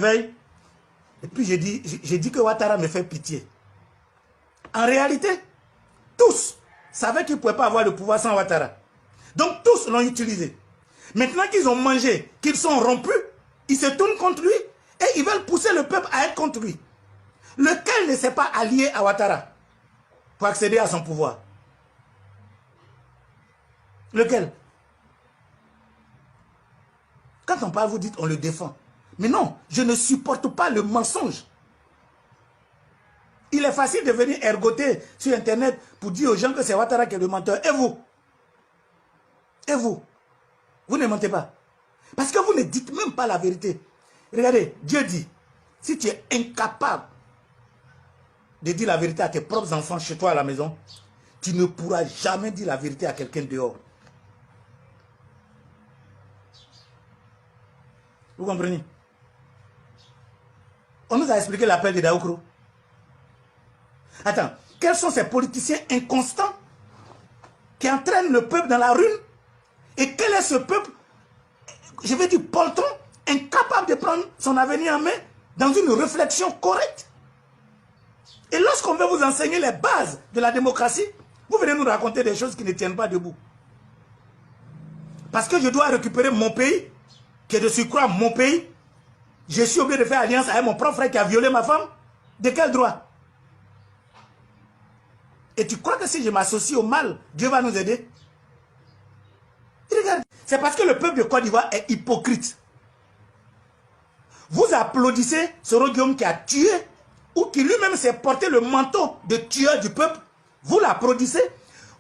Et puis j'ai dit que Ouattara me fait pitié. En réalité, tous savaient qu'ils ne pouvaient pas avoir le pouvoir sans Ouattara. Donc tous l'ont utilisé. Maintenant qu'ils ont mangé, qu'ils sont rompus, ils se tournent contre lui et ils veulent pousser le peuple à être contre lui. Lequel ne s'est pas allié à Ouattara pour accéder à son pouvoir? Lequel? Quand on parle, vous dites on le défend. Mais non, je ne supporte pas le mensonge. Il est facile de venir ergoter sur Internet pour dire aux gens que c'est Ouattara qui est le menteur. Et vous? Et vous? Vous ne mentez pas. Parce que vous ne dites même pas la vérité. Regardez, Dieu dit, si tu es incapable de dire la vérité à tes propres enfants chez toi à la maison, tu ne pourras jamais dire la vérité à quelqu'un dehors. Vous comprenez? On nous a expliqué l'appel de Daoukro. Attends, quels sont ces politiciens inconstants qui entraînent le peuple dans la ruine? Et quel est ce peuple, je vais dire poltron, incapable de prendre son avenir en main dans une réflexion correcte? Et lorsqu'on veut vous enseigner les bases de la démocratie, vous venez nous raconter des choses qui ne tiennent pas debout. Parce que je dois récupérer mon pays, qui est de surcroît mon pays, je suis obligé de faire alliance avec mon propre frère qui a violé ma femme. De quel droit? Et tu crois que si je m'associe au mal, Dieu va nous aider? Regarde, c'est parce que le peuple de Côte d'Ivoire est hypocrite. Vous applaudissez ce Guillaume qui a tué ou qui lui-même s'est porté le manteau de tueur du peuple. Vous l'applaudissez,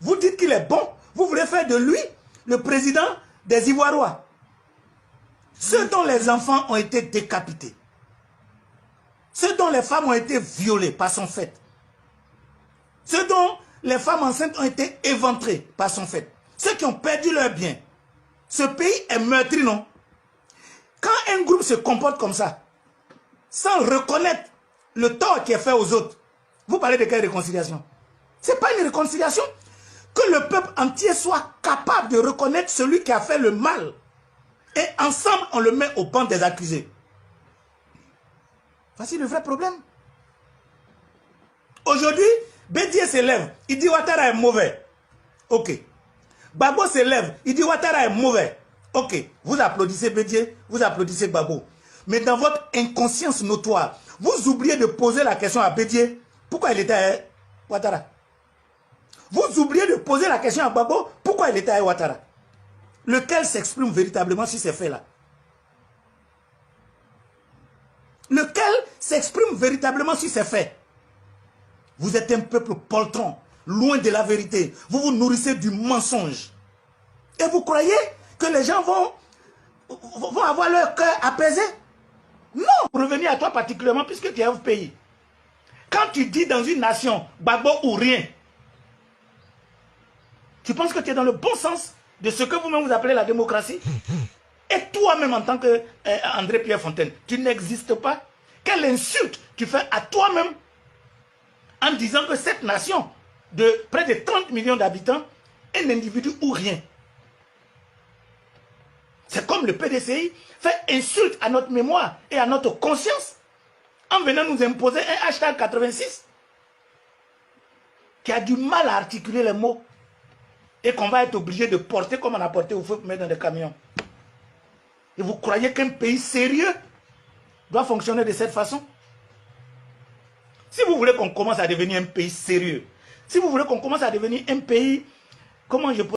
vous dites qu'il est bon, vous voulez faire de lui le président des Ivoirois. Ceux dont les enfants ont été décapités, ceux dont les femmes ont été violées par son fait, ceux dont les femmes enceintes ont été éventrées par son fait, ceux qui ont perdu leurs biens. Ce pays est meurtri, non? Quand un groupe se comporte comme ça, sans reconnaître le tort qui est fait aux autres, vous parlez de quelle réconciliation? Ce n'est pas une réconciliation. Que le peuple entier soit capable de reconnaître celui qui a fait le mal. Et ensemble, on le met au banc des accusés. Voici le vrai problème. Aujourd'hui, Bédié s'élève, il dit Ouattara est mauvais. Ok. Gbagbo s'élève, il dit Ouattara est mauvais. Ok. Vous applaudissez Bédié, vous applaudissez Gbagbo. Mais dans votre inconscience notoire, vous oubliez de poser la question à Bédié. Pourquoi il était à Ouattara? Vous oubliez de poser la question à Gbagbo. Pourquoi il était à Ouattara? Lequel s'exprime véritablement sur ces faits-là? Lequel s'exprime véritablement sur ces faits? Vous êtes un peuple poltron, loin de la vérité. Vous vous nourrissez du mensonge. Et vous croyez que les gens vont avoir leur cœur apaisé? Non. Pour revenir à toi particulièrement, puisque tu es au pays. Quand tu dis dans une nation, Gbagbo ou rien, tu penses que tu es dans le bon sens de ce que vous-même vous appelez la démocratie? Et toi-même en tant que André Pierre Fontaine, tu n'existes pas? Quelle insulte tu fais à toi-même en disant que cette nation de près de 30 millions d'habitants est un individu ou rien? C'est comme le PDCI fait insulte à notre mémoire et à notre conscience en venant nous imposer un hashtag 86 qui a du mal à articuler les mots et qu'on va être obligé de porter comme on a porté au feu pour mettre dans des camions. Et vous croyez qu'un pays sérieux doit fonctionner de cette façon? Si vous voulez qu'on commence à devenir un pays sérieux, si vous voulez qu'on commence à devenir un pays, comment je peux